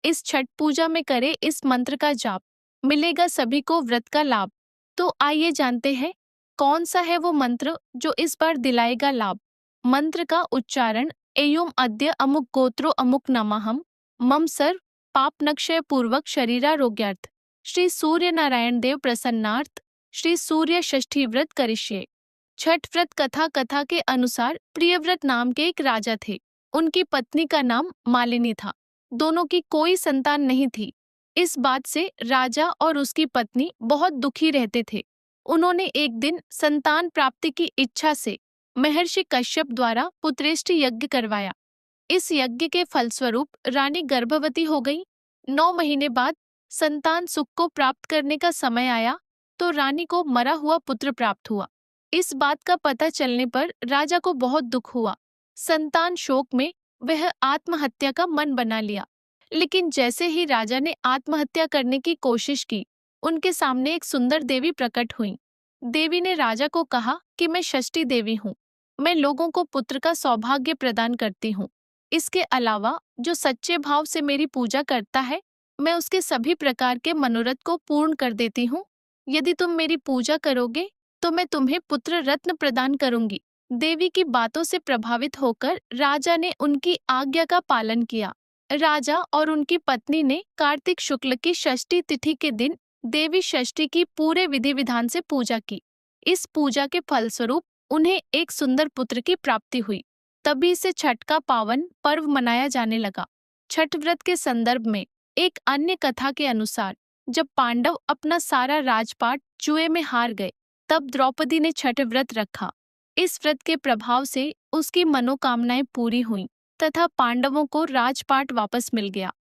इस छठ पूजा में करे इस मंत्र का जाप, मिलेगा सभी को व्रत का लाभ। तो आइए जानते हैं कौन सा है वो मंत्र जो इस बार दिलाएगा लाभ। मंत्र का उच्चारण एयुम अद्य अमुक गोत्रो अमुक नमहम मम सर्व पाप नक्षय पूर्वक शरीरारोग्यार्थ श्री सूर्य नारायण देव प्रसन्नार्थ श्री सूर्य षष्ठी व्रत करिष्ये। छठ व्रत कथा के अनुसार प्रियव्रत नाम के एक राजा थे। उनकी पत्नी का नाम मालिनी था। दोनों की कोई संतान नहीं थी। इस बात से राजा और उसकी पत्नी बहुत दुखी रहते थे। उन्होंने एक दिन संतान प्राप्ति की इच्छा से महर्षि कश्यप द्वारा पुत्रेष्टि यज्ञ करवाया। इस यज्ञ के फलस्वरूप रानी गर्भवती हो गई। 9 महीने बाद संतान सुख को प्राप्त करने का समय आया तो रानी को मरा हुआ पुत्र प्राप्त हुआ। इस बात का पता चलने पर राजा को बहुत दुख हुआ। संतान शोक में वह आत्महत्या का मन बना लिया। लेकिन जैसे ही राजा ने आत्महत्या करने की कोशिश की, उनके सामने एक सुंदर देवी प्रकट हुई। देवी ने राजा को कहा कि मैं षष्ठी देवी हूँ। मैं लोगों को पुत्र का सौभाग्य प्रदान करती हूँ। इसके अलावा जो सच्चे भाव से मेरी पूजा करता है, मैं उसके सभी प्रकार के मनोरथ को पूर्ण कर देती हूँ। यदि तुम मेरी पूजा करोगे तो मैं तुम्हें पुत्र रत्न प्रदान करूंगी। देवी की बातों से प्रभावित होकर राजा ने उनकी आज्ञा का पालन किया। राजा और उनकी पत्नी ने कार्तिक शुक्ल की षष्ठी तिथि के दिन देवी षष्ठी की पूरे विधि विधान से पूजा की। इस पूजा के फलस्वरूप उन्हें एक सुंदर पुत्र की प्राप्ति हुई। तभी से छठ का पावन पर्व मनाया जाने लगा। छठ व्रत के संदर्भ में एक अन्य कथा के अनुसार जब पांडव अपना सारा राजपाट जुए में हार गए, तब द्रौपदी ने छठ व्रत रखा। इस व्रत के प्रभाव से उसकी मनोकामनाएं पूरी हुईं तथा पांडवों को राजपाट वापस मिल गया।